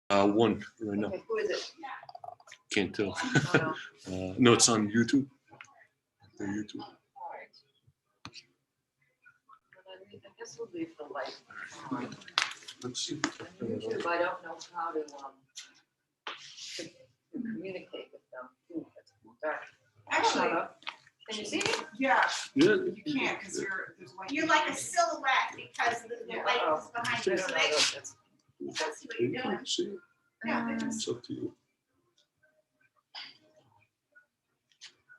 One right now. Okay, who is it? Can't tell. Oh, no. No, it's on YouTube. The YouTube. All right. Well, then I guess we'll leave the light on. Let's see. On YouTube, I don't know how to communicate with them. Ooh, it's dark. Actually, Can you see me? yeah, Yeah. you can't because there's light. You're like a silhouette because the Yeah. light is behind I you, don't so know they if it's- can't see what You you're doing. can't see it. Yeah, they just, It's up to you.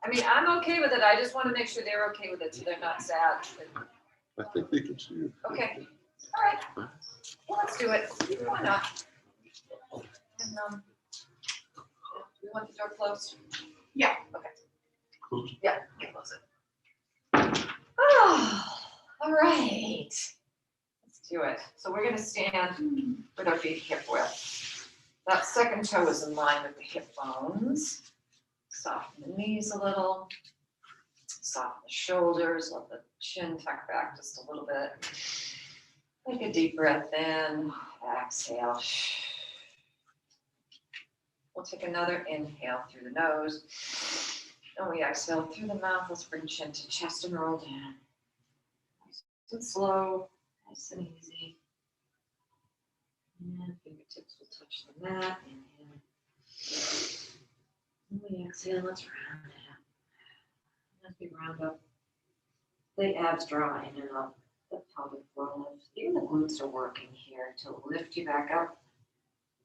I mean, I'm okay with it. I just want to make sure they're okay with it, so they're not sad. I think they can see you. Okay. All right. Well, let's do it. Why not? And, we want the door closed? Yeah. Okay. Close. Yeah, you close it. Oh, all right. Let's do it. So we're gonna stand with our feet hip width. That second toe is in line with the hip bones. Soften the knees a little. Soften the shoulders, let the chin tuck back just a little bit. Take a deep breath in, exhale. We'll take another inhale through the nose. And we exhale through the mouth. Let's bring chin to chest and roll down. Nice and slow, nice and easy. And fingertips will touch the mat. Inhale. And we exhale, let's round it up. As we round up, the abs draw in and up, the pelvic floor lifts. Even the glutes are working here to lift you back up.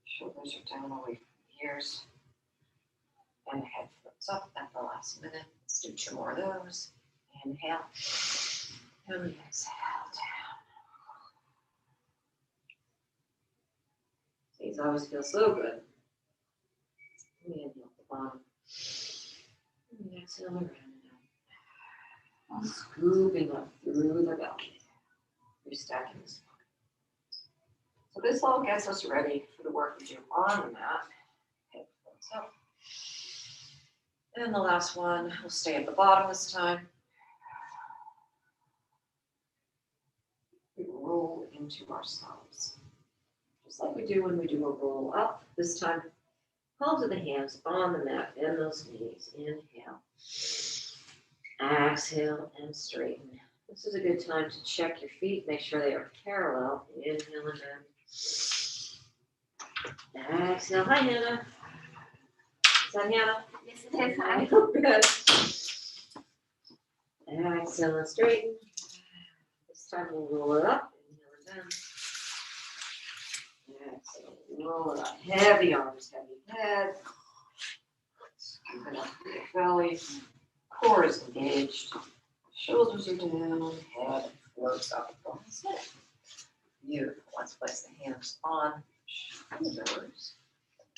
Shoulders are down away from the ears. And the head floats up at the last minute. Let's do 2 more of those. Inhale. And we exhale down. These always feel so good. We inhale at the bottom. And we exhale around it up. Scooping up through the belly. Restacking the spine. So this all gets us ready for the work we do on the mat. Head floats up. And the last one, we'll stay at the bottom this time. We roll into ourselves. Just like we do when we do a roll up. This time, palms of the hands on the mat, bend those knees. Inhale. Exhale and straighten. This is a good time to check your feet, make sure they are parallel. Inhale and bend. Exhale. Hi, Hannah. Is that Hannah? yes, it is. I feel good. Exhale and straighten. This time we'll roll it up. Inhale and bend. Exhale, roll it up. Heavy arms, heavy head. Scoop it up through your belly. Core is engaged. Shoulders are down. Head floats up. Beautiful. Let's place the hands on shoulders.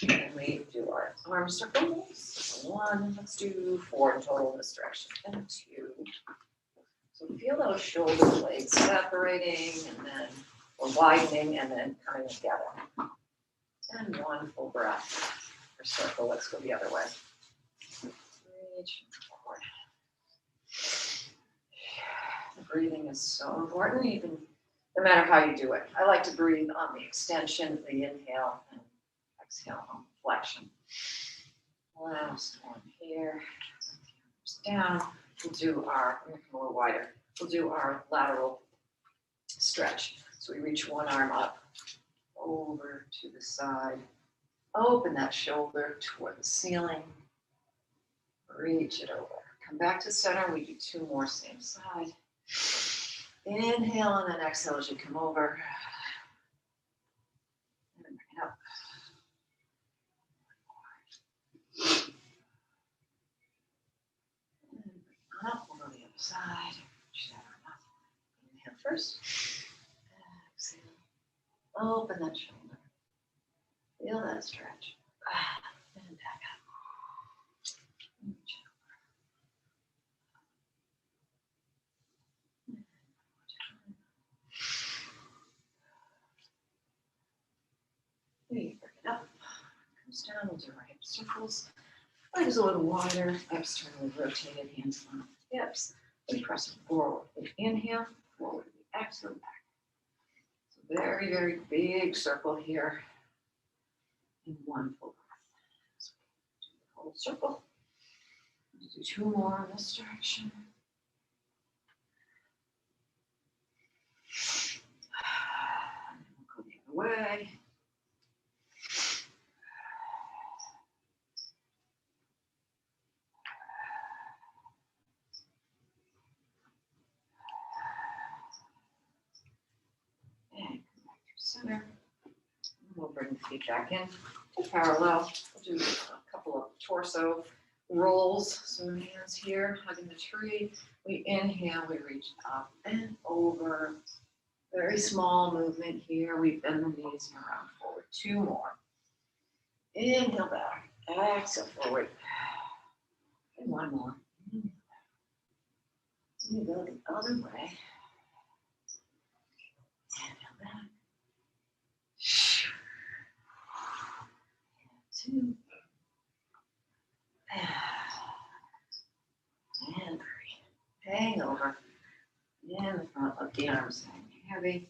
And we do our arm circles. 1, let's do 4 in total in this direction. And 2. So feel those shoulder blades separating and then or widening and then coming together. And 1 full breath for circle. Let's go the other way. Reach forward. The breathing is so important, even no matter how you do it. I like to breathe on the extension, the inhale, and exhale on flexion. Last one here. Down. We'll do our, a little wider. We'll do our lateral stretch. So we reach one arm up, over to the side. Open that shoulder toward the ceiling. Reach it over. Come back to center. We do 2 more, same side. Inhale and then exhale as you come over. And then bring it up. And bring it up. We'll go to the other side. Reach that arm up. Inhale first. Exhale. Open that shoulder. Feel that stretch. And back up. Reach it over. We bring it up, comes down, we'll do our hip circles. Legs a little wider, externally rotated, hands on the hips. We press forward. We inhale, forward, we exhale back. So very, very big circle here. circle. Do 2 more in this direction. Go the other way. And come back to center. We'll bring the feet back in to parallel. We'll do a couple of torso rolls. So hands here, hugging the tree. We inhale, we reach up and over. Very small movement here. We bend the knees and around forward. 2 more. Inhale back. Exhale forward. And 1 more. You go the other way. Inhale back. 2. And 3. Hang over. And the front, let the arms hang heavy.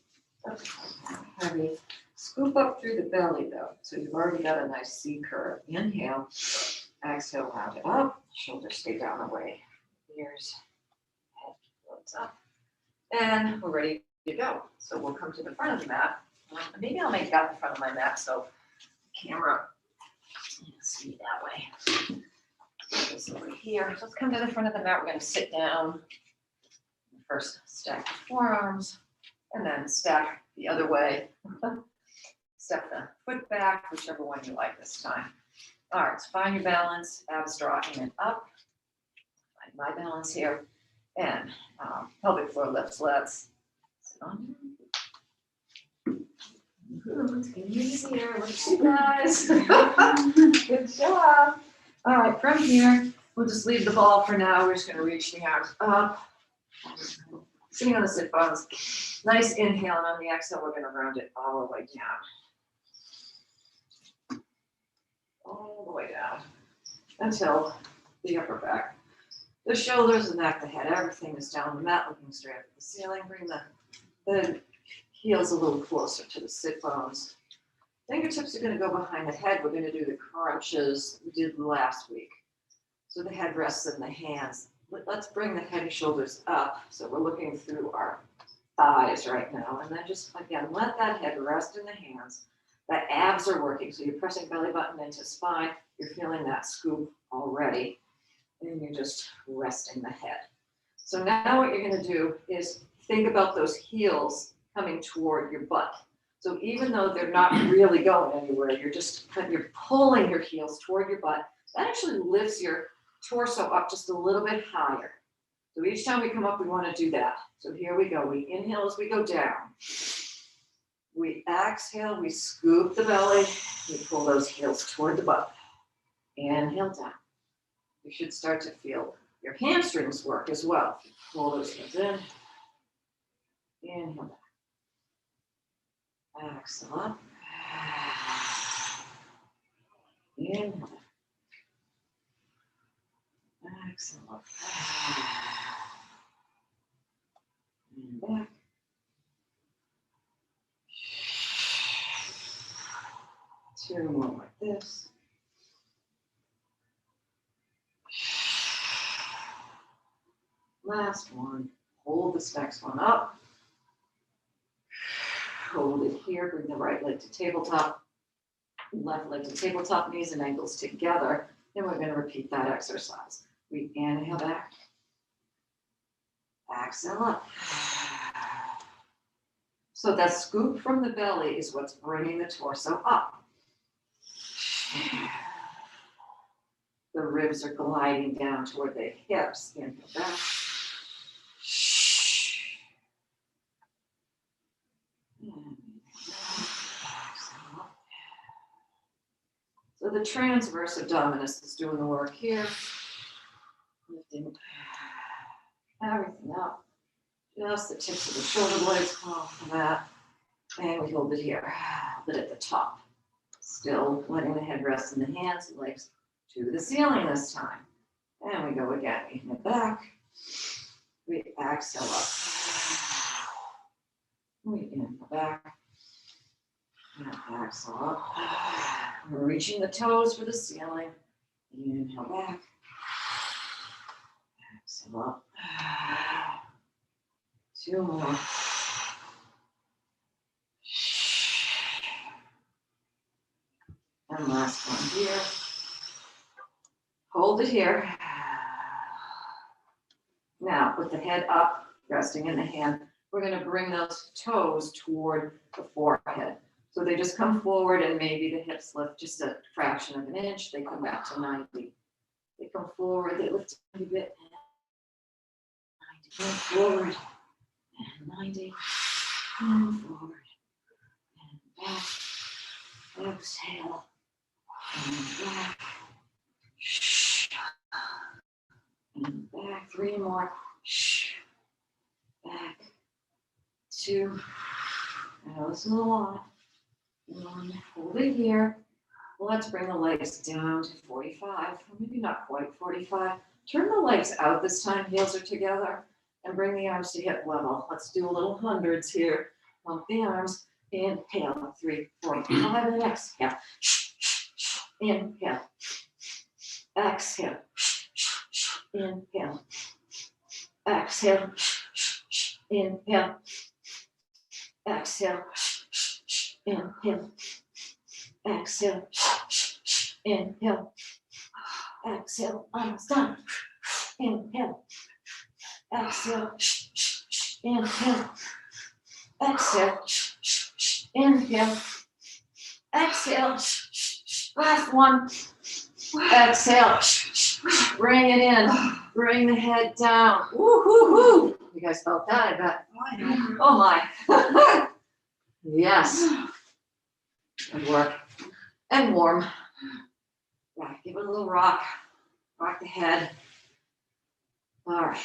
Heavy. Scoop up through the belly though. So you've already got a nice C curve. Inhale. Exhale, round it up. Shoulders stay down away. Ears, head floats up. And we're ready to go. So we'll come to the front of the mat. Maybe I'll make that in front of my mat so the camera can see that way. This over here. So let's come to the front of the mat. We're going to sit down. First, stack the forearms, and then stack the other way. Step the foot back, whichever one you like this time. All right, so find your balance. Abs draw in and up. Find my balance here. And pelvic floor lifts. Let's sit on. It's getting easier. Look at you guys. Good job. All right, from here, we'll just leave the ball for now. We're just going to reach the arms up. Sitting on the sit bones. Nice inhale, and on the exhale, we're going to round it all the way down. All the way down until the upper back. The shoulders, the neck, the head, everything is down the mat, looking straight up at the ceiling. Bring the heels a little closer to the sit bones. Fingertips are going to go behind the head. We're going to do the crunches we did last week. So the head rests in the hands. Let's bring the head and shoulders up. So we're looking through our thighs right now. And then just, again, let that head rest in the hands. The abs are working. So you're pressing belly button into spine. You're feeling that scoop already. And you're just resting the head. So now what you're going to do is think about those heels coming toward your butt. So even though they're not really going anywhere, you're pulling your heels toward your butt. That actually lifts your torso up just a little bit higher. So each time we come up, we want to do that. So here we go. We inhale as we go down. We exhale, we scoop the belly. We pull those heels toward the butt. Inhale down. You should start to feel your hamstrings work as well. Pull those heels in. Inhale back. Exhale up. Inhale back. Exhale up. And back. Two more like this. Last one. Hold this next one up. Hold it here. Bring the right leg to tabletop. Left leg to tabletop, knees and ankles together. And we're going to repeat that exercise. We inhale back. Exhale up. So that scoop from the belly is what's bringing the torso up. The ribs are gliding down toward the hips. Inhale back. So the transverse abdominis is doing the work here. Lifting everything up. Just the tips of the shoulder blades come off of that. And we hold it here. Hold it at the top. Still letting the head rest in the hands, legs to the ceiling this time. And we go again. We hit back. We exhale up. We inhale back. And exhale up. We're reaching the toes for the ceiling. Inhale back. Exhale up. 2 more. And last one here. Hold it here. Now, with the head up, resting in the hand, we're going to bring those toes toward the forehead. So they just come forward and maybe the hips lift just a fraction of an inch. They come back to 90. They come forward, they lift a bit. 90, and forward, and 90, and forward, and back. Exhale, and back. And back. 3 more. Back. 2. I know this is a lot. 1. Hold it here. Let's bring the legs down to 45. Or maybe not quite 45. Turn the legs out this time. Heels are together. And bring the arms to hip level. Let's do a little hundreds here. Pump the arms. Inhale. 3, 4, 5. And exhale. Inhale. Exhale. Inhale. Exhale. Inhale. Exhale. Inhale. Exhale. Inhale. Exhale. Almost done. Inhale. Exhale. Inhale. Exhale. Inhale. Exhale. Last one. Exhale. Bring it in. Bring the head down. Woo-hoo-hoo. You guys felt that, I bet. Oh my. Yes. Good work. And warm. Yeah, give it a little rock. Rock the head. All right.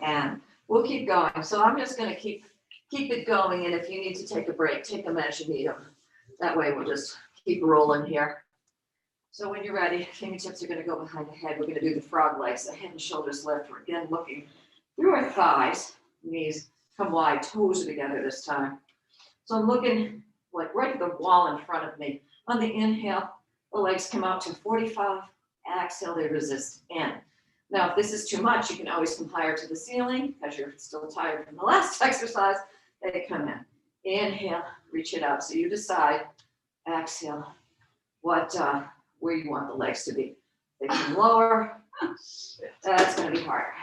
And we'll keep going. So I'm just going to keep it going. And if you need to take a break, take them as you need them. That way we'll just keep rolling here. So when you're ready, fingertips are going to go behind the head. We're going to do the frog legs. The head and shoulders lift. We're again looking through our thighs. Knees come wide. Toes are together this time. So I'm looking like right at the wall in front of me. On the inhale, the legs come out to 45. Exhale, they resist in. Now, if this is too much, you can always come higher to the ceiling because you're still tired from the last exercise. They come in. Inhale, reach it out. So you decide. Exhale, where you want the legs to be. They come lower. That's going to be harder.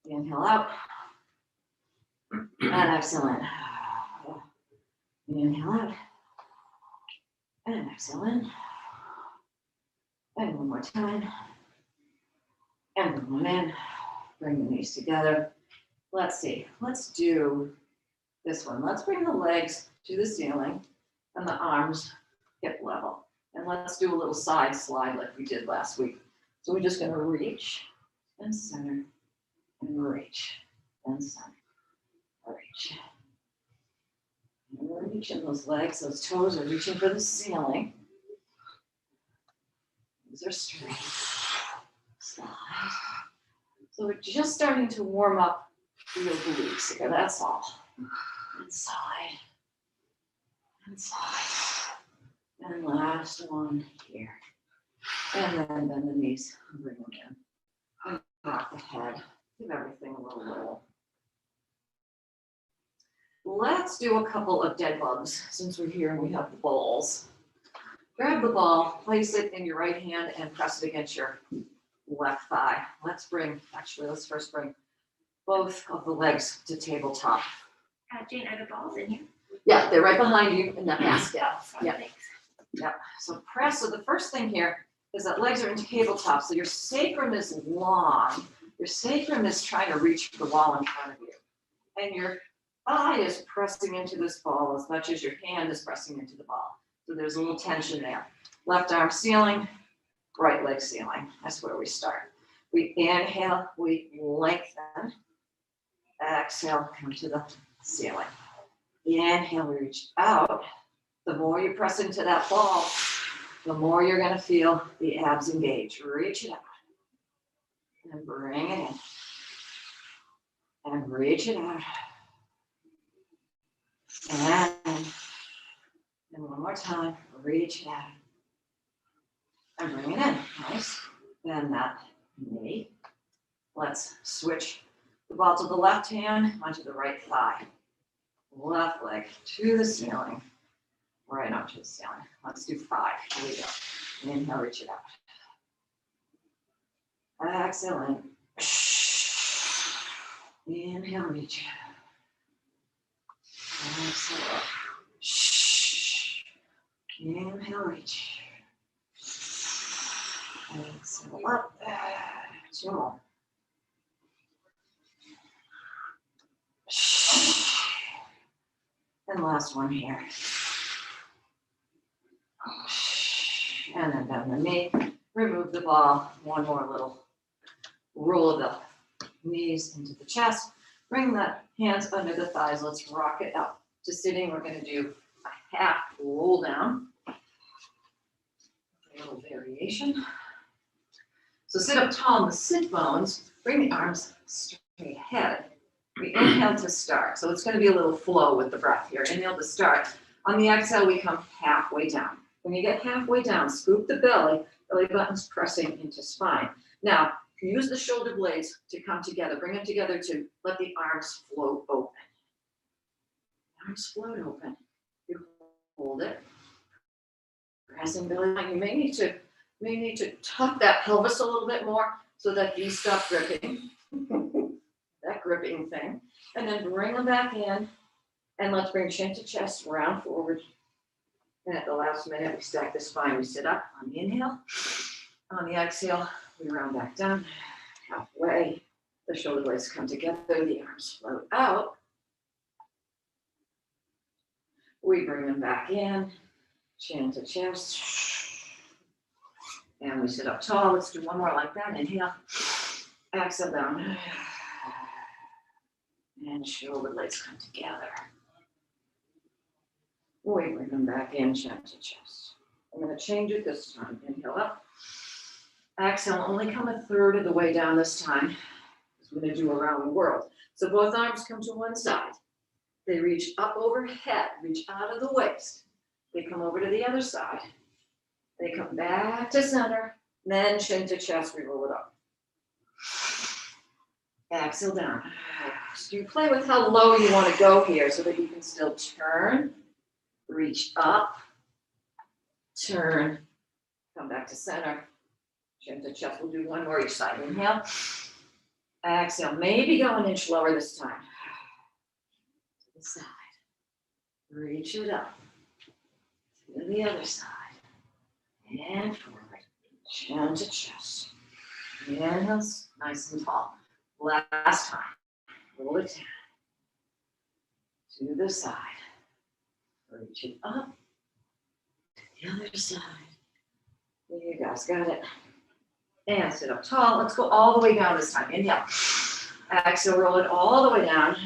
Inhale out. And exhale in. Inhale out. And exhale in. And one more time. And bring them in. Bring the knees together. Let's see. Let's do this one. Let's bring the legs to the ceiling and the arms hip level. And let's do a little side slide like we did last week. So we're just going to reach and center and reach and center. Reach. And we're reaching those legs, those toes are reaching for the ceiling. These are straight. Slide. So we're just starting to warm up the obliques here, that's all. Inside. Inside. And last one here. And then bend the knees and bring them in. And rock the head. Give everything a little roll. Let's do a couple of dead bugs since we're here and we have the balls. Grab the ball, place it in your right hand and press it against your left thigh. Let's first bring both of the legs to tabletop. Jayne, are the balls in here? Yeah, they're right behind you in that basket. Yeah. Thanks. Yeah. So press. So the first thing here is that legs are in tabletop. So your sacrum is long. Your sacrum is trying to reach the wall in front of you. And your thigh is pressing into this ball as much as your hand is pressing into the ball. So there's a little tension there. Left arm ceiling, right leg ceiling. That's where we start. We inhale, we lengthen. Exhale, come to the ceiling. Inhale, we reach out. The more you press into that ball, the more you're going to feel the abs engage. Reach it out. And bring it in. And reach it out. And one more time, reach it out. And bring it in, nice. Bend that knee. Let's switch the ball to the left hand onto the right thigh. Left leg to the ceiling, right onto the ceiling. Let's do 5. Here we go. Inhale, reach it out. Exhale in. Inhale, reach. Exhale up. Inhale, reach. Exhale up. 2 more. And last one here. And then bend the knee. Remove the ball. One more little roll of the knees into the chest. Bring the hands under the thighs. Let's rock it up to sitting. We're going to do a half roll down. A little variation. So sit up tall in the sit bones. Bring the arms straight ahead. We inhale to start. So it's going to be a little flow with the breath here. Inhale to start. On the exhale, we come halfway down. When you get halfway down, scoop the belly button's pressing into spine. Now, use the shoulder blades to come together. Bring them together to let the arms float open. Arms float open. You hold it. Pressing belly button. You may need to tuck that pelvis a little bit more so that these stop gripping. That gripping thing. And then bring them back in. And let's bring chin to chest, round forward. And at the last minute, we stack the spine. We sit up on the inhale. On the exhale, we round back down. Halfway, the shoulder blades come together, the arms float out. We bring them back in, chin to chest. And we sit up tall. Let's do one more like that. Inhale, exhale down. And shoulder blades come together. We bring them back in, chin to chest. I'm going to change it this time. Inhale up. Exhale, only come a third of the way down this time. We're going to do around the world. So both arms come to one side. They reach up overhead, reach out of the waist. They come over to the other side. They come back to center. Then chin to chest, we roll it up. Exhale down. So you play with how low you want to go here so that you can still turn, reach up, turn, come back to center, chin to chest. We'll do one more each side. Inhale, exhale. Maybe go an inch lower this time. To the side. Reach it up. To the other side. And forward. Chin to chest. Inhale, nice and tall. Last time. Roll it down. To the side. Reach it up. To the other side. You guys got it. And sit up tall. Let's go all the way down this time. Inhale. Exhale, roll it all the way down.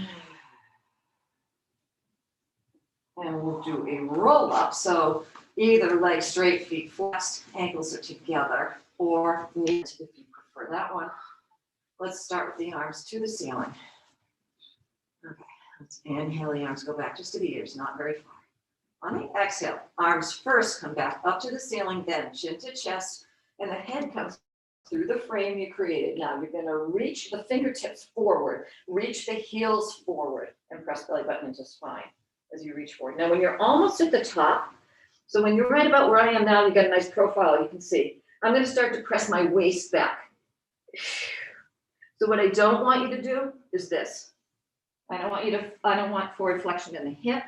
And we'll do a roll up. So either legs straight, feet flexed, ankles are together, or knees if you prefer that one. Let's start with the arms to the ceiling. Okay, let's inhale, the arms go back just to the ears, not very far. On the exhale, arms first come back up to the ceiling, then chin to chest, and the head comes through the frame you created. Now you're going to reach the fingertips forward, reach the heels forward, and press belly button into spine as you reach forward. Now when you're almost at the top, so when you're right about where I am now, you've got a nice profile, you can see. I'm going to start to press my waist back. So what I don't want you to do is this. I don't want forward flexion in the hip.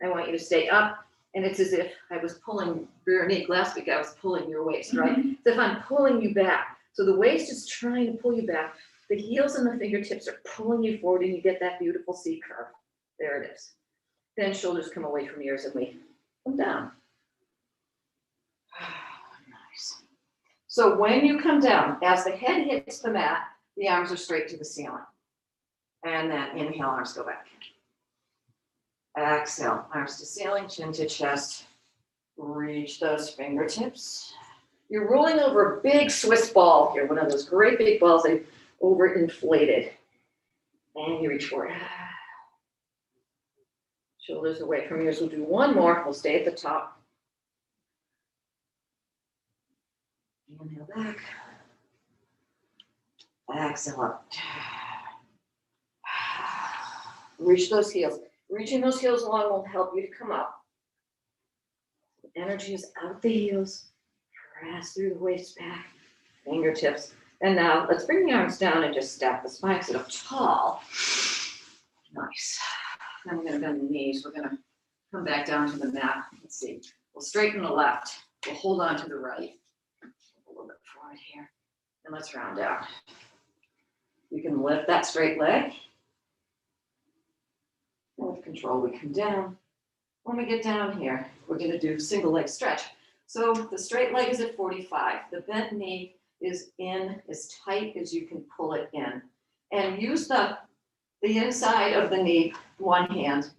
I want you to stay up. And it's as if I was pulling rear knee. Last week I was pulling your waist, right? So if I'm pulling you back. So the waist is trying to pull you back. The heels and the fingertips are pulling you forward and you get that beautiful C curve. There it is. Then shoulders come away from ears and we come down. Nice. So when you come down, as the head hits the mat, the arms are straight to the ceiling. And then inhale, arms go back. Exhale, arms to ceiling, chin to chest. Reach those fingertips. You're rolling over a big Swiss ball here, one of those great big balls they've overinflated. And you reach forward. Shoulders away from ears. We'll do one more. We'll stay at the top. Inhale back. Exhale up. Reach those heels. Reaching those heels long will help you to come up. Energy is out the heels. Press through the waist back. Fingertips. And now let's bring the arms down and just stack the spine, sit up tall. Nice. Then we're going to bend the knees. We're going to come back down to the mat. Let's see. We'll straighten the left. We'll hold on to the right. A little bit forward here. And let's round down. You can lift that straight leg. And with control, we come down. When we get down here, we're going to do single leg stretch. So the straight leg is at 45. The bent knee is in as tight as you can pull it in. And use the inside of the knee, one hand,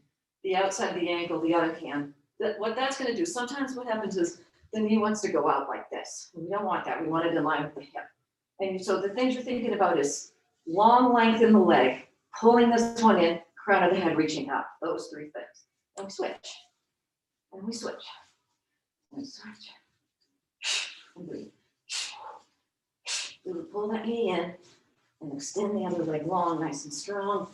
the outside of the ankle, the other hand. What that's going to do, sometimes what happens is the knee wants to go out like this. We don't want that. We want it in line with the hip. And so the things you're thinking about is long length in the leg, pulling this one in, crown of the head reaching up. Those three things. And we switch. And we switch. And we switch. And breathe. We would pull that knee in and extend the other leg long, nice and strong.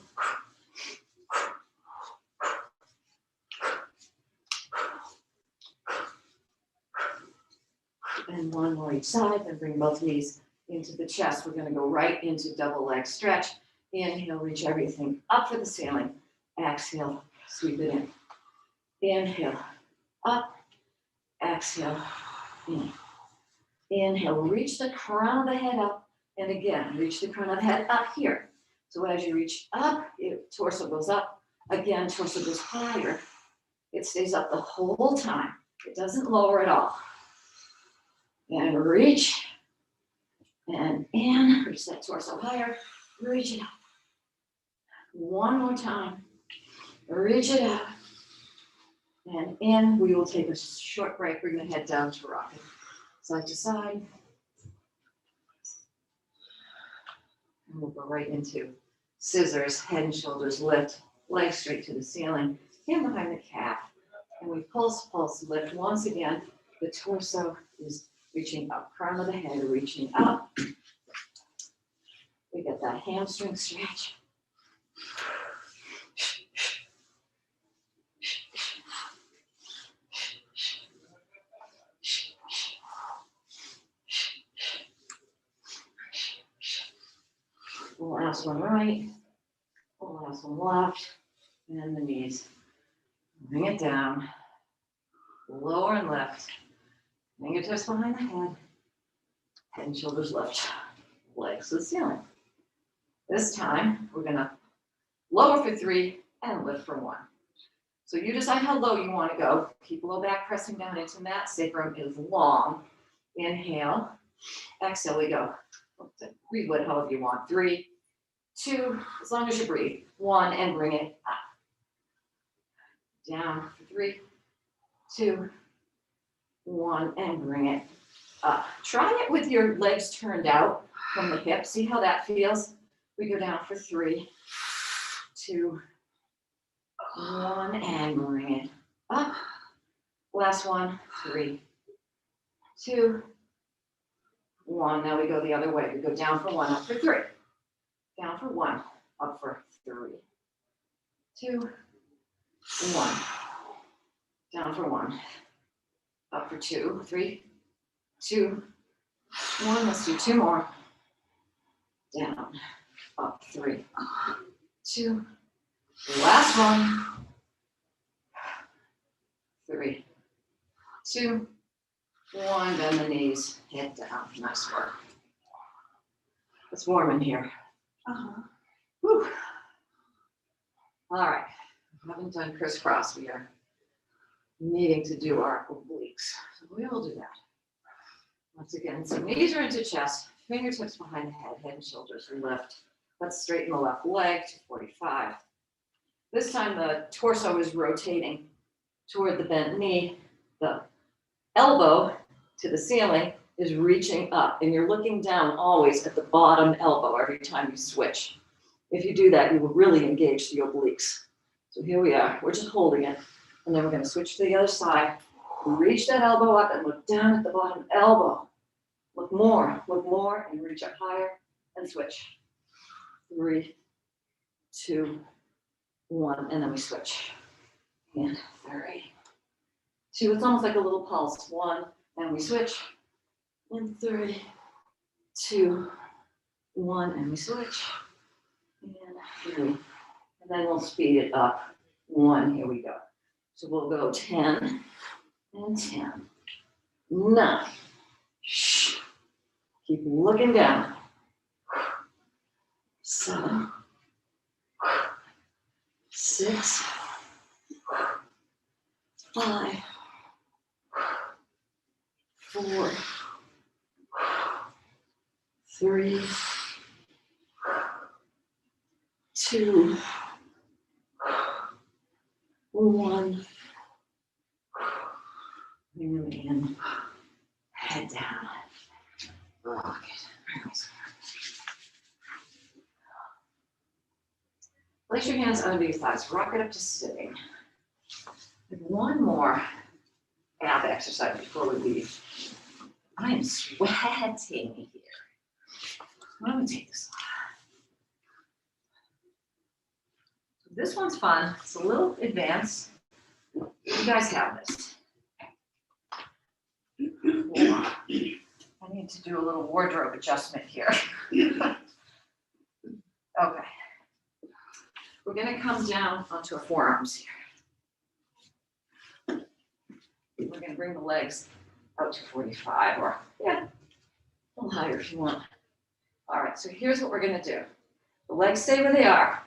And one more each side, then bring both knees into the chest. We're going to go right into double leg stretch. Inhale, reach everything up for the ceiling. Exhale, sweep it in. Inhale, up. Exhale, in. Inhale, reach the crown of the head up. And again, reach the crown of the head up here. So as you reach up, your torso goes up. Again, torso goes higher. It stays up the whole time. It doesn't lower at all. And reach. And in. Reach that torso higher. Reach it up. One more time. Reach it up. And in. We will take a short break. We're going to head down to rocket. Side to side. And we'll go right into scissors, head and shoulders lift, legs straight to the ceiling, hand behind the calf. And we pulse, pulse, lift. Once again, the torso is reaching up, crown of the head reaching up. We get that hamstring stretch. Last one right, last one left, and the knees. Bring it down, lower and lift, fingertips behind the head, head and shoulders lift, legs to the ceiling. This time, we're gonna lower for 3 and lift for 1. So you decide how low you wanna go. Keep low back pressing down into mat, sacrum is long. Inhale, exhale, we go. Breathe with however you want. 3, 2, as long as you breathe. 1, and bring it up. Down for 3, 2, 1, and bring it up. Try it with your legs turned out from the hip. See how that feels? We go down for 3, 2, 1, and bring it up. Last one, 3, 2, 1. Now we go the other way. We go down for 1, up for 3. Down for 1, up for 3, 2, 1. Down for 1, up for 2, 3, 2, 1. Let's do 2 more. Down, up, 3, 2. Last one. 3, 2, 1. Bend the knees, head down. Nice work. It's warm in here. Whew. All right. We haven't done crisscross. We are needing to do our obliques. So we will do that. Once again, so knees are into chest, fingertips behind the head, head and shoulders lift. Let's straighten the left leg to 45. This time the torso is rotating toward the bent knee. The elbow to the ceiling is reaching up, and you're looking down always at the bottom elbow every time you switch. If you do that, you will really engage the obliques. So here we are, we're just holding it, and then we're going to switch to the other side. Reach that elbow up and look down at the bottom elbow. look more, and reach up higher and switch. 3, 2, 1, and then we switch. And 3, 2, it's almost like a little pulse. 1, and we switch. And 3, 2, 1, and we switch. And 3, and then we'll speed it up. 1, here we go. So we'll go 10 and 10, 9. Shh. Keep looking down. 7, 6, 5, 4, 3, 2, 1. Breathe in, head down. Rock it. Place your hands under your thighs. Rock it up to sitting. And one more ab exercise before we leave. I am sweating here. I'm going to take this off. This one's fun. It's a little advanced. You guys have this. I need to do a little wardrobe adjustment here. Okay. We're going to come down onto our forearms here. We're going to bring the legs out to 45 or, yeah, a little higher if you want. All right, so here's what we're going to do. The legs stay where they are.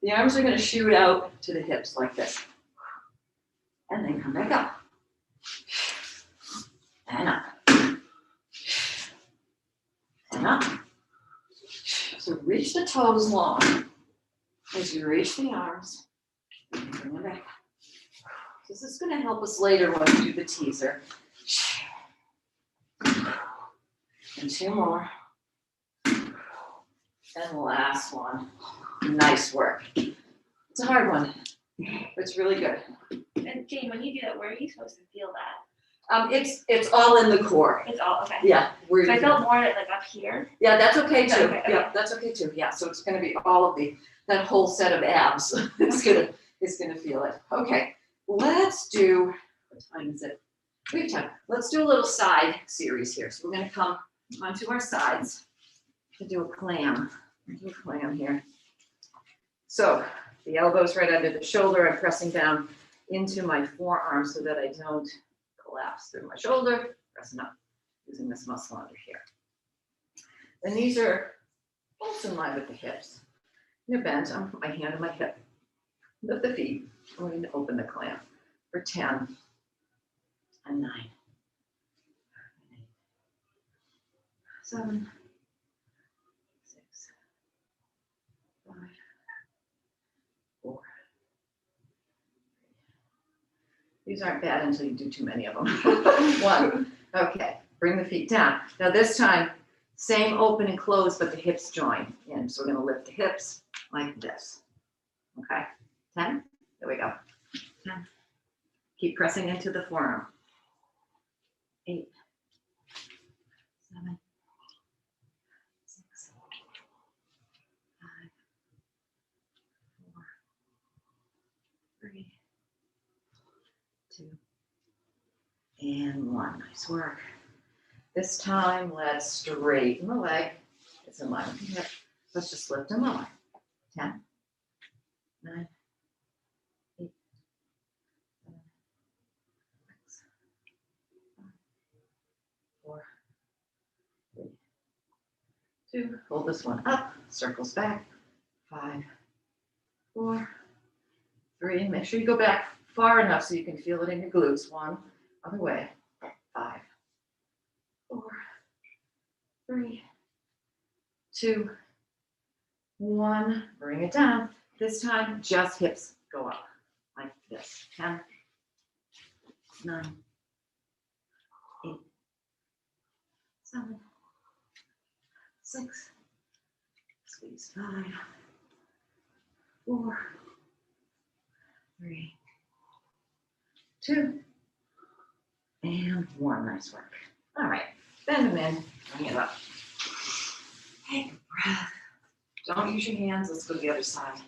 The arms are going to shoot out to the hips like this. And then come back up. And up. And up. So reach the toes long as you reach the arms. And bring them back. This is going to help us later when we do the teaser. And 2 more. And the last one. Nice work. It's a hard one, but it's really good. And Jayne, when you do that, where are you supposed to feel that? It's all in the core. It's all okay. Yeah. So I felt more like up here. Yeah, that's okay too. Okay. Yeah, that's okay too. Yeah, so it's going to be all of that whole set of abs. It's gonna feel it. Okay, let's do. What time is it? We have time. Let's do a little side series here. So we're going to come onto our sides to do a clam. Do a clam here. So the elbows right under the shoulder. I'm pressing down into my forearm so that I don't collapse through my shoulder. Pressing up, using this muscle under here. The knees are both in line with the hips. They're bent. I'm put my hand on my hip. Lift the feet. I'm going to open the clam for 10 and 9, 7, 6, 5, 4. These aren't bad until you do too many of them. 1. Okay, bring the feet down. Now this time, same open and close, but the hips join in. So we're going to lift the hips like this. Okay, 10. There we go. 10. Keep pressing into the forearm. 8, 7, 6, 5, 4, 3, 2, and 1. Nice work. This time, let's straighten the leg. It's in line with the hip. Let's just lift them up. 10, 9, 8, 7, 6, 5, 4, 3, 2. Hold this one up. Circles back. 5, 4, 3. Make sure you go back far enough so you can feel it in your glutes. 1. Other way. 5, 4, 3, 2, 1. Bring it down. This time, just hips go up like this. 10, 9, 8, 7, 6. Squeeze 5, 4, 3, 2, and 1. Nice work. All right. Bend them in, bring it up. Take a breath. Don't use your hands, let's go to the other side.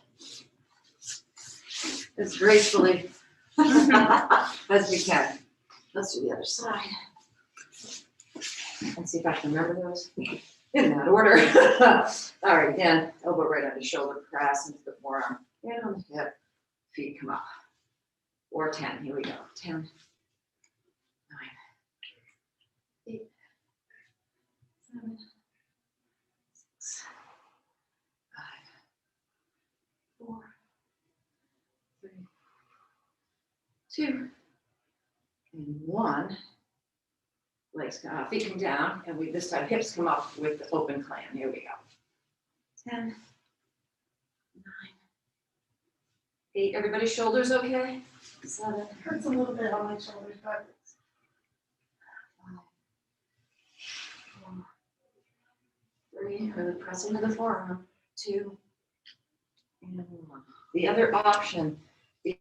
As gracefully as we can. Let's do the other side. And see if I can remember those in that order. All right, again, elbow right under shoulder, press into the forearm, hand on the hip, feet come up. Or 10, here we go. 10, 9, 8, 7, 6, 5, 4, 3, 2, and 1. Legs, feet come down, and we this time hips come up with the open clam. Here we go. 10, 9, 8. Everybody's shoulders okay? 7. Hurts a little bit on my shoulders, but 5, 4, 3. Really press into the forearm. 2, and 1. The other option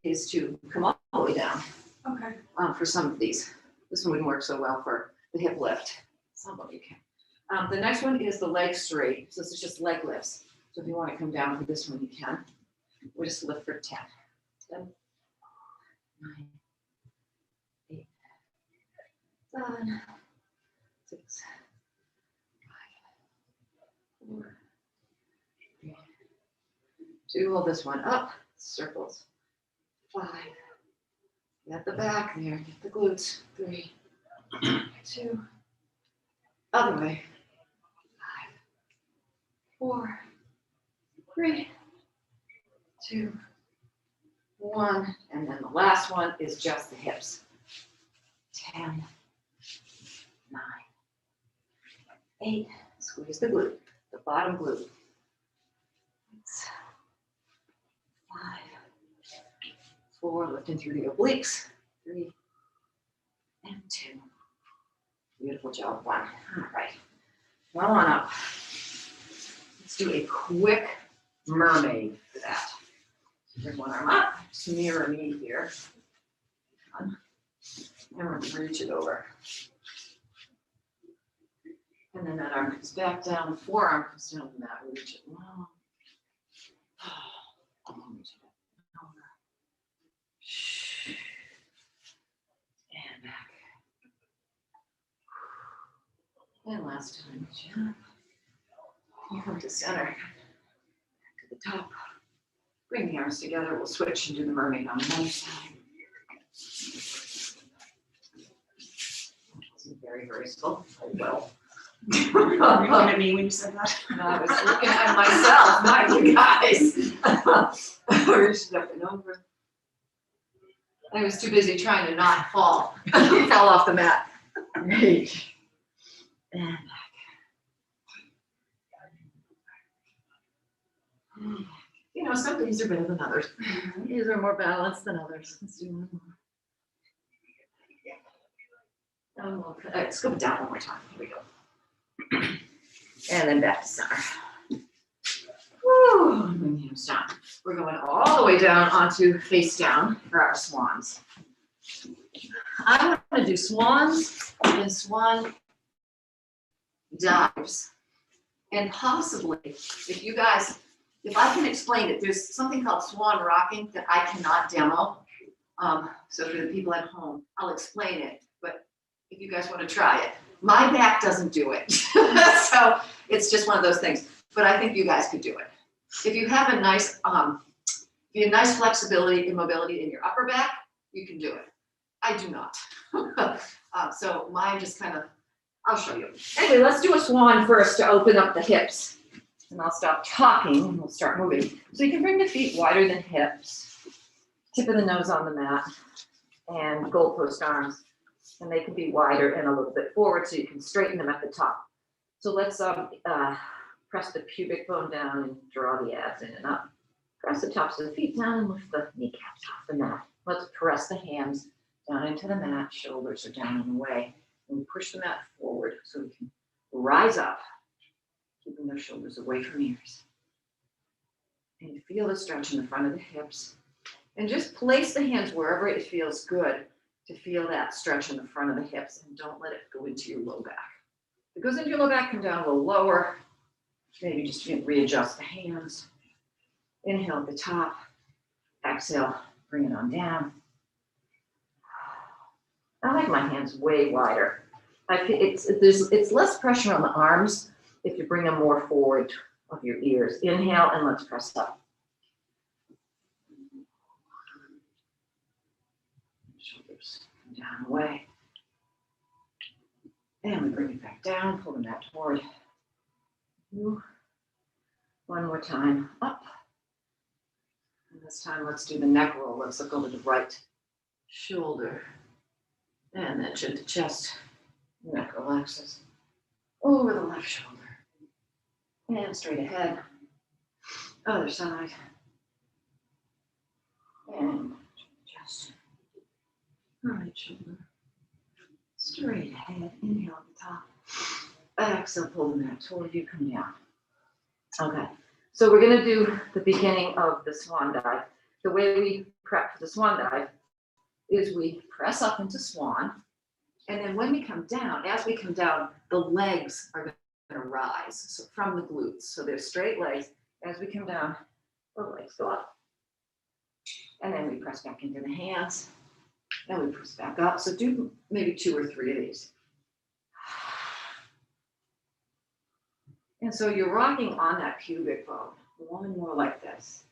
is to come all the way down okay. for some of these. This one wouldn't work so well for the hip lift. Some of you can. The next one is the leg straight. So this is just leg lifts. So if you want to come down for this one, you can. We'll just lift for 10. 10, 9, 8, 7, 6, 5, 4, 3, 2. Hold this one up. Circles. 5. Get the back there. Get the glutes. 3, 2. Other way. 5, 4, 3, 2, 1. And then the last one is just the hips. 10, 9, 8. Squeeze the glute, the bottom glute. 6, 5, 4. Lifting through the obliques. 3, and 2. Beautiful job. 1. All right. Well on up. Let's do a quick mermaid for that. Bring one arm up to mirror me here. And we're going to reach it over. And then that arm comes back down. The forearm comes down the mat. Reach it long. Reach it over. And back. And last time, jump. You come to center. Back to the top. Bring the arms together. We'll switch and do the mermaid on the other side. Very graceful. I will. You were looking at me when you said that. I was looking at myself, not you guys. I reached up and over. I was too busy trying to not fall. Fell off the mat. Great. And back. You know, some days are better than others. These are more balanced than others. Let's do one more. Let's go down one more time. Here we go. And then back to center. Woo, bring the hands down. We're going all the way down onto face down for our swans. I want to do swans and swan dives. And possibly, if you guys, if I can explain it, there's something called swan rocking that I cannot demo. So for the people at home, I'll explain it. But if you guys want to try it, my back doesn't do it. So it's just one of those things. But I think you guys could do it. If you have a nice, nice flexibility and mobility in your upper back, you can do it. I do not. So mine just kind of, I'll show you. Anyway, let's do a swan first to open up the hips. And I'll stop talking and we'll start moving. So you can bring the feet wider than hips, tip of the nose on the mat, and goalpost arms. And they can be wider and a little bit forward so you can straighten them at the top. So let's press the pubic bone down and draw the abs in and up. Press the tops of the feet down and lift the kneecaps off the mat. Let's press the hands down into the mat. Shoulders are down and away. And we push the mat forward so we can rise up, keeping those shoulders away from ears. And feel the stretch in the front of the hips. And just place the hands wherever it feels good to feel that stretch in the front of the hips, and don't let it go into your low back. It goes into your low back, come down a little lower. Maybe just readjust the hands. Inhale at the top. Exhale, bring it on down. I like my hands way wider. It's less pressure on the arms if you bring them more forward of your ears. Inhale and let's press up. Shoulders come down away. And we bring it back down, pull them back toward you. One more time, up. And this time, let's do the neck roll. Let's look over the right shoulder. And then chin to chest. Neck relaxes. Over the left shoulder. And straight ahead. Other side. And chest. Right shoulder. Straight ahead. Inhale at the top. Exhale, pull the mat toward you. Come down. Okay. So we're going to do the beginning of the swan dive. The way we prep for the swan dive is we press up into swan. And then when we come down, as we come down, the legs are going to rise. So from the glutes. So they're straight legs. As we come down, the legs go up. And then we press back into the hands. Then we press back up. So do maybe 2 or 3 of these. And so you're rocking on that pubic bone. One more like this.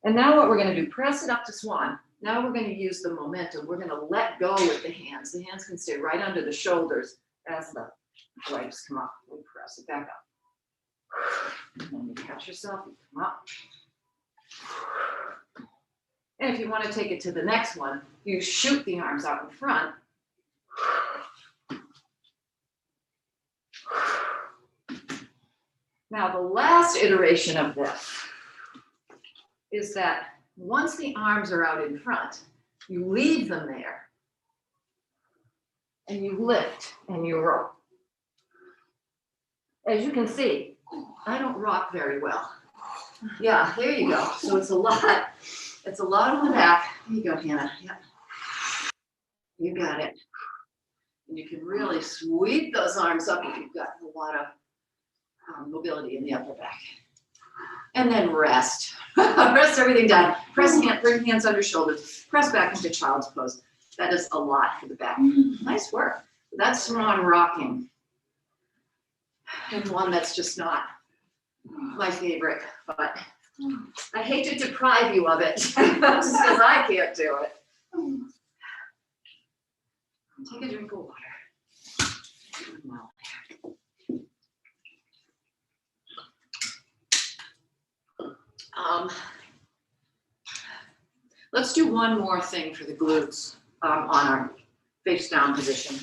And now what we're going to do, press it up to swan. Now we're going to use the momentum. We're going to let go with the hands. The hands can stay right under the shoulders as the legs come up. We press it back up. And then you catch yourself, you come up. And if you want to take it to the next one, you shoot the arms out in front. Now, the last iteration of this is that once the arms are out in front, you leave them there and you lift and you roll. As you can see, I don't rock very well. Yeah, there you go. So it's a lot on the back. There you go, Hannah. Yeah. You got it. And you can really sweep those arms up if you've got a lot of mobility in the upper back. And then rest. Rest everything down. Bring hands under shoulders. Press back into child's pose. That is a lot for the back. Nice work. That's swan rocking. And one that's just not my favorite, but I hate to deprive you of it just because I can't do it. Take a drink of water. Let's do one more thing for the glutes on our face down position.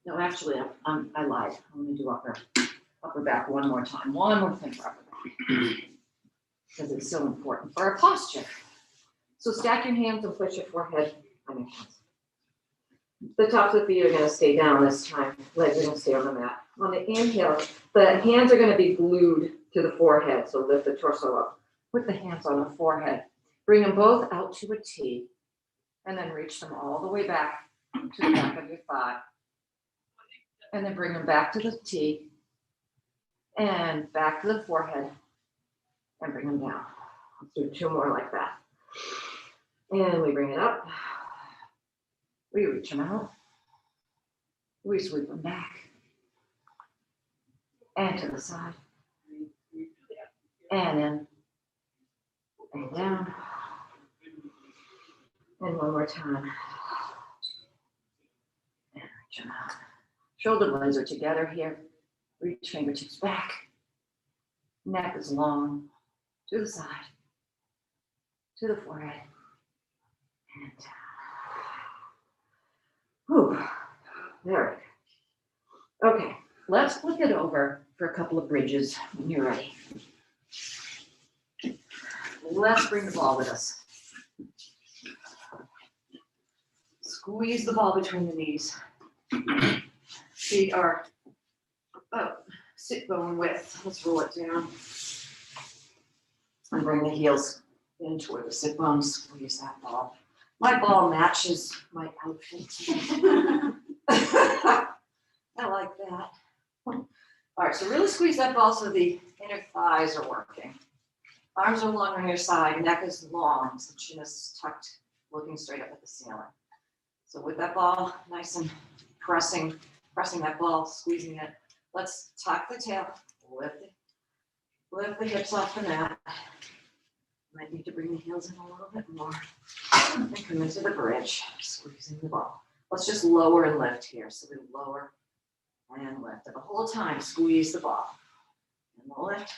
No, actually, I lied. I'm going to do upper back one more time. One more thing for upper back because it's so important for our posture. So stack your hands and put your forehead on your hands. The tops of the feet are going to stay down this time. Legs are going to stay on the mat. On the inhale, the hands are going to be glued to the forehead. So lift the torso up. Put the hands on the forehead. Bring them both out to a T. And then reach them all the way back to the back of your thigh. And then bring them back to the T. And back to the forehead. And bring them down. Let's do 2 more like that. And we bring it up. We reach them out. We sweep them back. And to the side. And in. And down. And one more time. And reach them out. Shoulder blades are together here. Reach fingertips back. Neck is long. To the side. To the forehead. And down. Whew. There we go. Okay, let's flip it over for a couple of bridges when you're ready. Let's bring the ball with us. Squeeze the ball between the knees. Feet are up, sit bone width. Let's roll it down. And bring the heels in toward the sit bones. Squeeze that ball. My ball matches my outfit today. I like that. All right, so really squeeze that ball so the inner thighs are working. Arms are long on your side, neck is long, so chin is tucked, looking straight up at the ceiling. So with that ball, nice and pressing that ball, squeezing it. Let's tuck the tail, lift the hips off the mat. Might need to bring the heels in a little bit more. And come into the bridge, squeezing the ball. Let's just lower and lift here. So we lower and lift. And the whole time, squeeze the ball. And lift.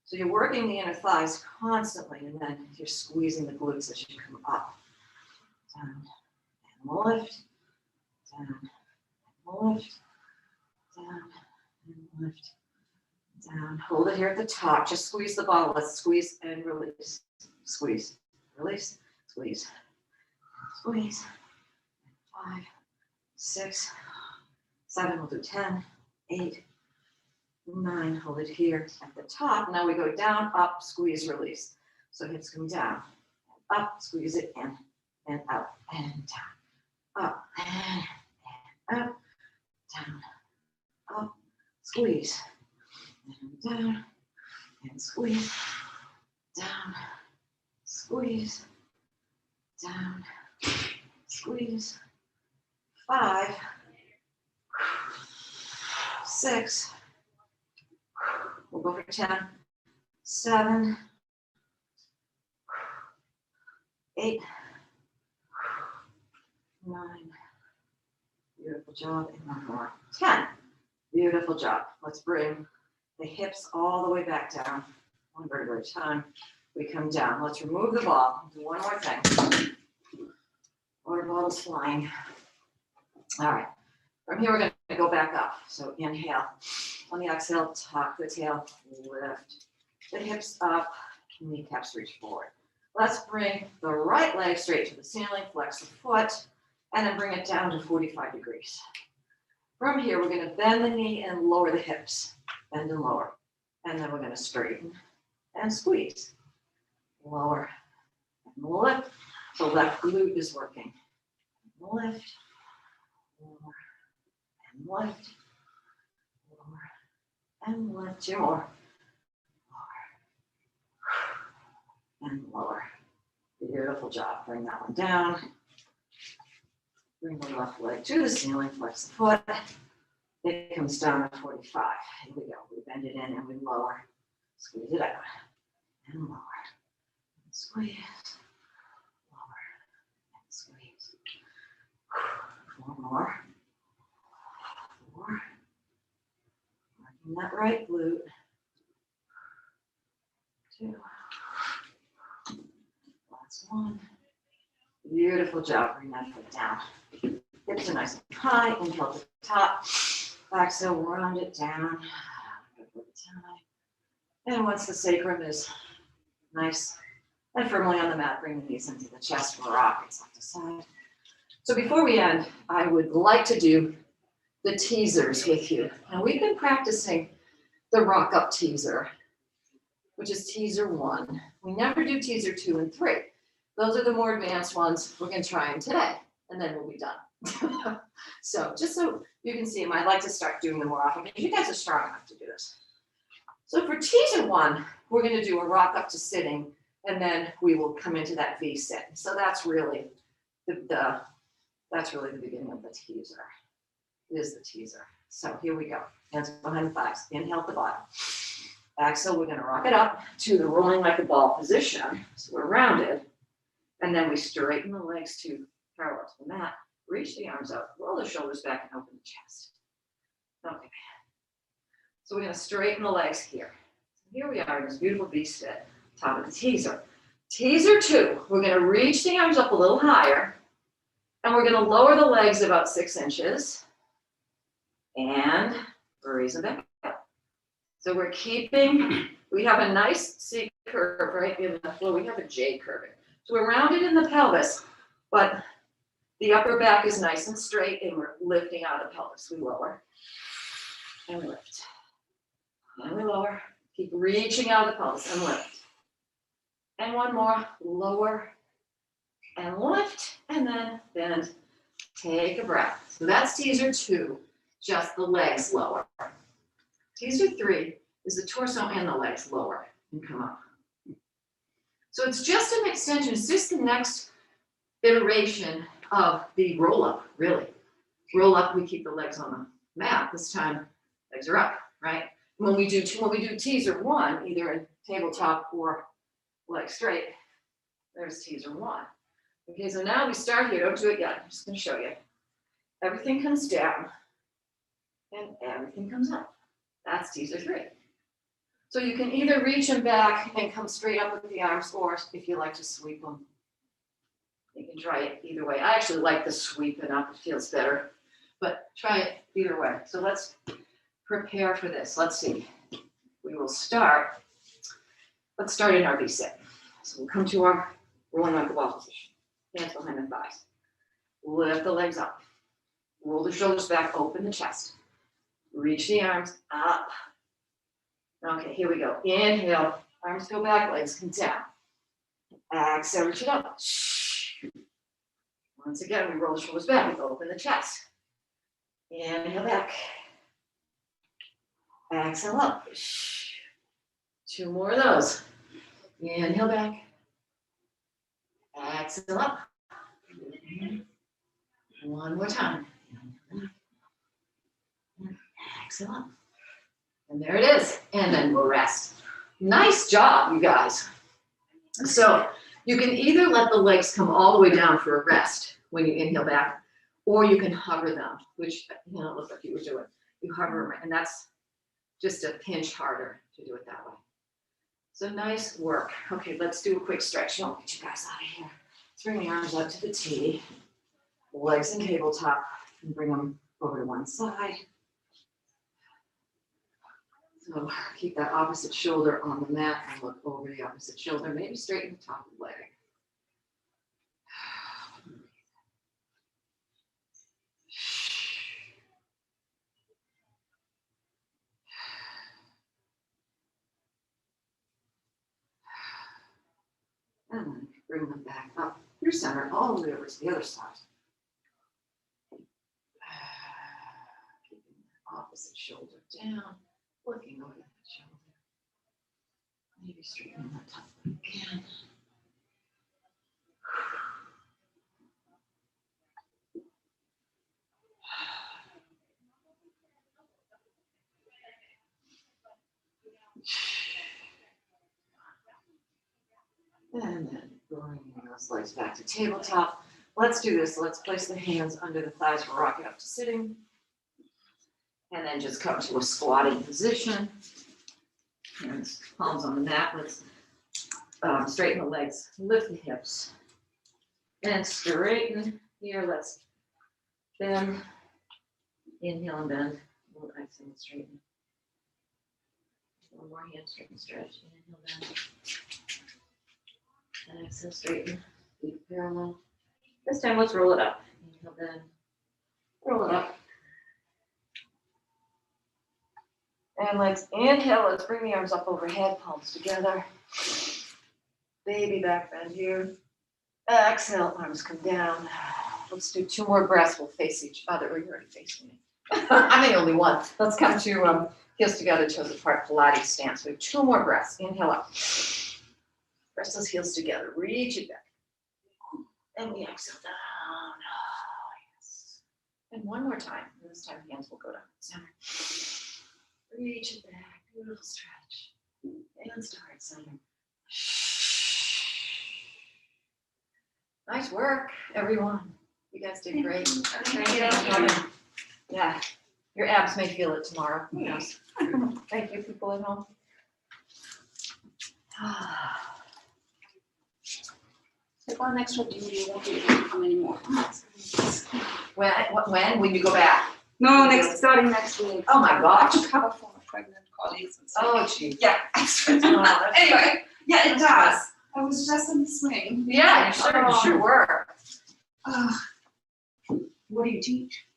So you're working the inner thighs constantly, and then you're squeezing the glutes as you come up. Down and lift. Down and lift. Down and lift. Down. Hold it here at the top. Just squeeze the ball. Let's squeeze and release. Squeeze. Release. Squeeze. Squeeze. 5, 6, 7. We'll do 10, 8, 9. Hold it here at the top. Now we go down, up, squeeze, release. So hips come down, up, squeeze it in, and up, and down, up, and up, down, up, squeeze, and down, and squeeze, down, squeeze, down, squeeze. 5, 6. We'll go for 10, 7, 8, 9. Beautiful job. And one more. 10. Beautiful job. Let's bring the hips all the way back down. One vertebra at a time. We come down. Let's remove the ball. Do one more thing. Water bottle's flying. All right. From here, we're going to go back up. So inhale. On the exhale, tuck the tail, lift the hips up, kneecaps reach forward. Let's bring the right leg straight to the ceiling, flex the foot, and then bring it down to 45 degrees. From here, we're going to bend the knee and lower the hips. Bend and lower. And then we're going to straighten and squeeze. Lower and lift. The left glute is working. Lift. Lower and lift. Lower and lift. 2 more. Lower and lower. Beautiful job. Bring that one down. Bring the left leg to the ceiling, flex the foot. It comes down to 45. Here we go. We bend it in and we lower. Squeeze it out. And lower. And squeeze. Lower. And squeeze. 4 more. 4. Working that right glute. 2. Last 1. Beautiful job. Bring that foot down. Hips are nice and high. Inhale to the top. Exhale, round it down. And once the sacrum is nice and firmly on the mat, bring the knees into the chest for rockets off the side. So before we end, I would like to do the teasers with you. Now we've been practicing the rock up teaser, which is teaser 1. We never do teaser 2 and 3. Those are the more advanced ones. We're going to try them today, and then we'll be done. So just so you can see them, I'd like to start doing them more often because you guys are strong enough to do this. So for teaser 1, we're going to do a rock up to sitting, and then we will come into that V sit. So that's really that's really the beginning of the teaser. It is the teaser. So here we go. Hands behind the thighs. Inhale at the bottom. Exhale, we're going to rock it up to the rolling like a ball position. So we're rounded. And then we straighten the legs to parallel to the mat. Reach the arms out. Roll the shoulders back and open the chest. Okay. So we're going to straighten the legs here. So here we are in this beautiful V sit, top of the teaser. Teaser 2, we're going to reach the arms up a little higher. And we're going to lower the legs about 6 inches. And raise them back up. So we're keeping, we have a nice C curve, right? We have a J curve. So we're rounded in the pelvis, but the upper back is nice and straight, and we're lifting out of the pelvis. We lower and we lift. And we lower. Keep reaching out of the pelvis and lift. And one more. Lower and lift, and then bend. Take a breath. So that's teaser 2, just the legs lower. Teaser 3 is the torso and the legs lower and come up. So it's just an extension. It's just the next iteration of the roll up, really. Roll up, we keep the legs on the mat. This time, legs are up, right? When we do teaser 1, either in tabletop or leg straight, there's teaser 1. Okay, so now we start here. Don't do it yet. I'm just going to show you. Everything comes down and everything comes up. That's teaser 3. So you can either reach them back and come straight up with the arms, or if you like to sweep them, you can try it either way. I actually like the sweep it up. It feels better, but try it either way. So let's prepare for this. Let's see. We will start. Let's start in our V-sit. So we'll come to our rolling like a ball position. Hands behind the thighs. Lift the legs up. Roll the shoulders back, open the chest. Reach the arms up. Okay, here we go. Inhale, arms go back, legs come down. Exhale, reach it up. Once again, we roll the shoulders back, we open the chest. Inhale back. Exhale up. 2 more of those. Inhale back. Exhale up. 1 more time. Exhale up. And there it is. And then we'll rest. Nice job, you guys. So you can either let the legs come all the way down for a rest when you inhale back, or you can hover them, which it looks like you were doing. You hover them, and that's just a pinch harder to do it that way. So nice work. Okay, let's do a quick stretch. I'll get you guys out of here. Let's bring the arms up to the T. Legs in tabletop, and bring them over to one side. So keep that opposite shoulder on the mat and look over the opposite shoulder. Maybe straighten the top of the leg. And then bring them back up through center, all the way over to the other side. Keeping the opposite shoulder down, looking over that shoulder. Maybe straightening that top again. And then bringing those legs back to tabletop. Let's do this. Let's place the hands under the thighs. We'll rock it up to sitting. And then just come to a squatting position. Hands, palms on the mat. Let's straighten the legs, lift the hips. And straighten here. Let's bend. Inhale and bend. We'll exhale and straighten. One more hamstring stretch. Inhale, bend. And exhale, straighten. Feet parallel. This time, let's roll it up. Inhale, bend. Roll it up. And let's inhale. Let's bring the arms up overhead, palms together. Baby back bend here. Exhale, arms come down. Let's do 2 more breaths. We'll face each other. Or you're already facing me. I'm the only one. Let's come to heels together, toes apart, Pilates stance. We have 2 more breaths. Inhale up. Press those heels together. Reach it back. And we exhale down. Oh, yes. And 1 more time. And this time, hands will go down center. Reach it back. Beautiful stretch. And start center. Nice work, everyone. You guys did great. Thank you. Yeah, your abs may feel it tomorrow. Who knows? Thank you, people at home. Take on extra duty, you won't be able to come anymore. When you go back? No, starting next week. Oh my gosh. To cover for my pregnant colleagues and stuff. Oh, gee. Yeah, extra. Oh, Anyway, yeah, it does. I was just in the swing. Yeah, you sure were. What do you teach?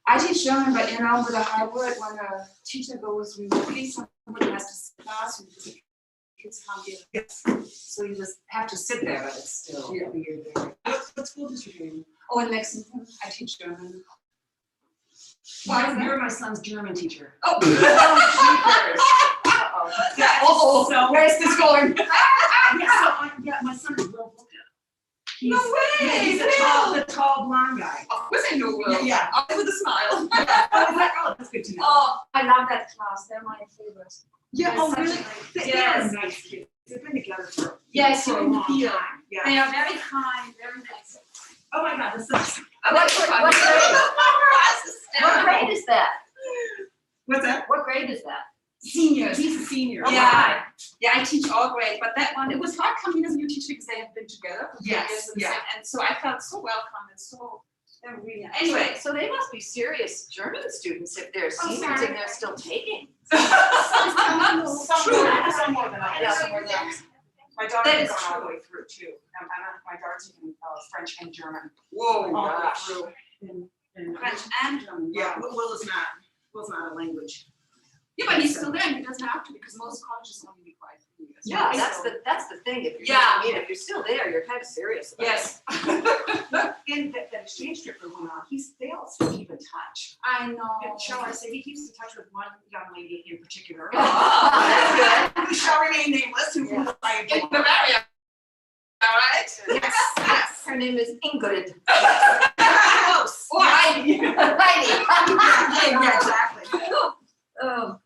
I teach German, but with a hybrid, when a teacher goes remotely, somebody has to sit class. kids can't be. Yes. So you just have to sit there, but it's still Yeah. weird. What school district are you in? Oh, in Lexington, I teach German. Why is that? You're my son's German teacher. Oh. Uh-oh. Yeah, So where's this going? Yeah, my son is Will Booker. No way, Yeah, he's Will. the tall blonde guy. Of course I know Will. Yeah. Always with a smile. Oh, is that, oh, that's good to know. Oh, I love that class. They're my favorites. Yeah, They're oh, such a really? nice- They Yes. are nice kids. They've been together for Yes, for you a can long feel. time. Yeah. They are very kind, very nice. Oh my God, this is. What grade is that? What's that? What grade is that? Senior, he's a senior. Yeah. Yeah, I teach all grades, but that one, it was hard coming as a new teacher because they have been together for 3 Yes, years. yeah. And so I felt so welcome and so, they're really nice. Anyway, so they must be serious German students if they're seniors sorry. and they're still taking. Some more than I. Yeah, some more than I. My daughter That has is gone all the true. way through too. My daughter's taking French and German. Whoa, all the way gosh. through. And French and German. yeah, but Will's not a language. Yeah, but he's still there and he doesn't have to because most colleges only require 3 years. Yeah, that's the thing. If you're, Yeah. I mean, if you're still there, you're kind of serious about it. Yes. And that exchange trip we went on, they all still keep in touch. I know. And shall I say, he keeps in touch with one young lady in particular. Oh, that's good. Who shall remain nameless, who Yeah. I In Bavaria. All right. Yes, yes. Her name is Ingrid. Close. Or Heidi. Yeah, exactly. Oh,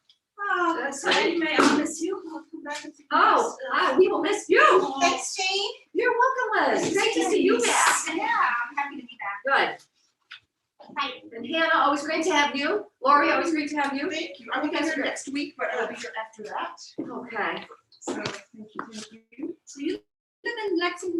Oh, That's so great. anyway, I'll miss you. I'll come back and see you. we will miss you. Thanks, Jayne. You're welcome, Liz. Great to see you back. Yeah, I'm happy to be back. Good. Hi. And Hannah, always great to have you. Lori, always great to have you. Thank you. I will be here next week, but I'll be here after that. Okay. So, thank you. So you live in Lexington?